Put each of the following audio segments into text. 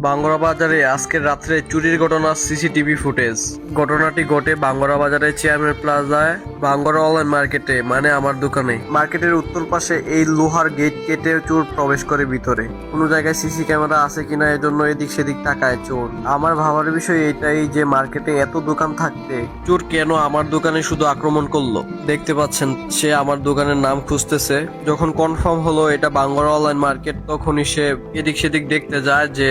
বাঙ্গরা বাজারে আজকের রাত্রে চুরির ঘটনা সিসিটিভি ফুটেজ। ঘটনাটি ঘটে বাঙ্গরা বাজারের চেয়ারম্যান প্লাজায় বাঙ্গরা অনলাইন মার্কেটে, মানে আমার দোকানে। মার্কেটের উত্তর পাশে এই লোহার গেট কেটে চোর প্রবেশ করে ভিতরে। কোনো জায়গায় সিসি ক্যামেরা আছে কিনা এজন্য এদিক সেদিক তাকায় চোর। আমার ভাবার বিষয় এটাই যে মার্কেটে এত দোকান থাকতে চোর কেন আমার দোকানে শুধু আক্রমণ করলো। দেখতে পাচ্ছেন সে আমার দোকানের নাম খুঁজতেছে। যখন কনফার্ম হলো এটা বাঙ্গরা অনলাইন মার্কেট, তখনই সে এদিক সেদিক দেখতে যায় যে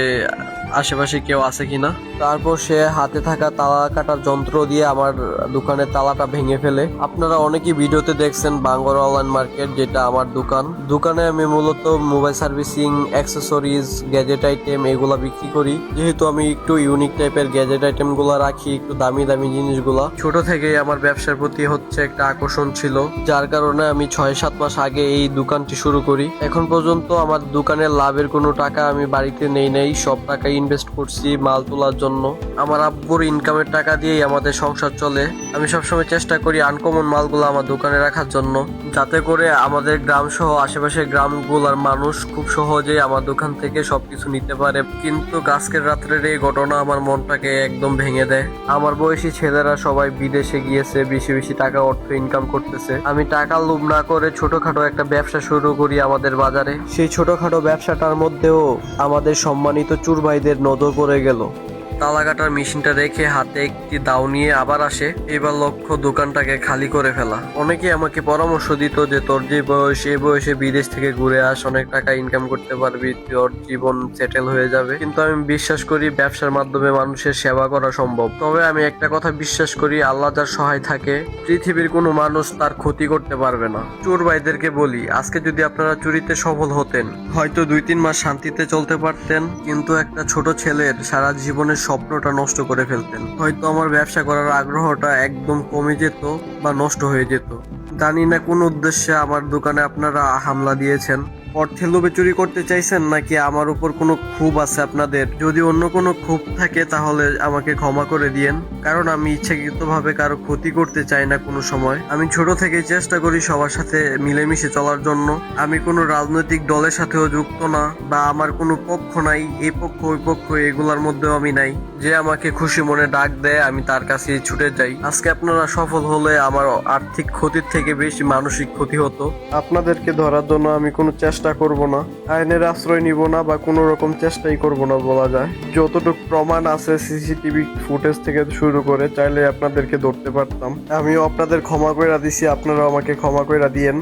আশেপাশে কেউ আছে কিনা। তারপর সে হাতে থাকা তালা কাটার যন্ত্র দিয়ে আমার দোকানের তালাটা ভেঙে ফেলে। আপনারা অনেকেই ভিডিওতে দেখছেন বাঙ্গরা অনলাইন মার্কেট, যেটা আমার দোকান। দোকানে আমি মূলত mobile servicing, accessories, gadget item এগুলা বিক্রি করি। যেহেতু আমি একটু ইউনিক টাইপের গ্যাজেট আইটেম গুলা রাখি, একটু দামি দামি জিনিসগুলা। ছোট থেকেই আমার ব্যবসার প্রতি হচ্ছে একটা আকর্ষণ ছিল, যার কারণে আমি 6-7 মাস আগে এই দোকানটি শুরু করি। এখন পর্যন্ত আমার দোকানের লাভের কোনো টাকা আমি বাড়িতে নেই, সব টাকা ইনভেস্ট করছি মাল তোলার জন্য। আমার আব্বুর ইনকামের টাকা দিয়েই আমাদের সংসার চলে। আমি সবসময় চেষ্টা করি আনকমন মালগুলো আমার দোকানে রাখার জন্য, যাতে করে আমাদের গ্রাম সহ আশেপাশের গ্রামগুলোর মানুষ খুব সহজেই আমার দোকান থেকে সবকিছু নিতে পারে। কিন্তু আজকের রাত্রের এই ঘটনা আমার মনটাকে একদম ভেঙে দেয়। আমার বয়সী ছেলেরা সবাই বিদেশে গিয়েছে, বেশি বেশি টাকা অর্থ ইনকাম করতেছে। আমি টাকা লোভ না করে ছোটখাটো একটা ব্যবসা শুরু করি আমাদের বাজারে। সেই ছোটখাটো ব্যবসাটার মধ্যেও আমাদের সম্মানিত চুর ভাইদের নজর পড়ে গেল। তালা কাটার মেশিনটা রেখে হাতে একটি দাও নিয়ে আবার আসে। এবার লক্ষ্য দোকানটাকে খালি করে ফেলা। অনেকে আমাকে পরামর্শ দিত যে তোর যে বয়স, এই বয়সে বিদেশ থেকে ঘুরে আস, অনেক টাকা ইনকাম করতে পারবি, তোর জীবন সেটেল হয়ে যাবে। কিন্তু আমি বিশ্বাস করি ব্যবসার মাধ্যমে মানুষের সেবা করা সম্ভব। তবে আমি একটা কথা বিশ্বাস করি, আল্লাহ যার সহায় থাকে পৃথিবীর কোনো মানুষ তার ক্ষতি করতে পারবে না। চোর ভাইদেরকে বলি, আজকে যদি আপনারা চুরিতে সফল হতেন, হয়তো 2-3 মাস শান্তিতে চলতে পারতেন, কিন্তু একটা ছোট ছেলের সারা জীবনের স্বপ্নটা নষ্ট করে ফেলতেন। হয়তো আমার ব্যবসা করার আগ্রহটা একদম কমে যেত বা নষ্ট হয়ে যেত। জানি না কোন উদ্দেশ্যে আমার দোকানে আপনারা হামলা দিয়েছেন। অর্থের লোভে চুরি করতে চাইছেন, নাকি আমার উপর কোনো ক্ষোভ আছে আপনাদের? যদি অন্য কোনো ক্ষোভ থাকে তাহলে আমাকে ক্ষমা করে দিয়েন, কারণ আমি ইচ্ছাকৃতভাবে কারো ক্ষতি করতে চাই না কোনো সময়। আমি ছোট থেকে চেষ্টা করি সবার সাথে মিলেমিশে চলার জন্য। আমি কোনো রাজনৈতিক দলের সাথেও যুক্ত না, বা আমার কোনো পক্ষ নাই, এই পক্ষ ওই পক্ষ এগুলার মধ্যেও আমি নাই। যে আমাকে খুশি মনে ডাক দেয় আমি তার কাছে ছুটে যাই। আজকে আপনারা সফল হলে আমার আর্থিক ক্ষতির থেকে বেশি মানসিক ক্ষতি হতো। আপনাদেরকে ধরার জন্য আমি কোনো চেষ্টা করব না, আইনের আশ্রয় নিব না, বা কোনো রকম চেষ্টাই করব না বলা যায়। যতটুকু প্রমাণ আছে সিসিটিভি ফুটেজ থেকে শুরু করে, চাইলে আপনাদেরকে ধরতে পারতাম। আমিও আপনাদের ক্ষমা কইরা দিছি, আপনারাও আমাকে ক্ষমা কইরা দিয়েন।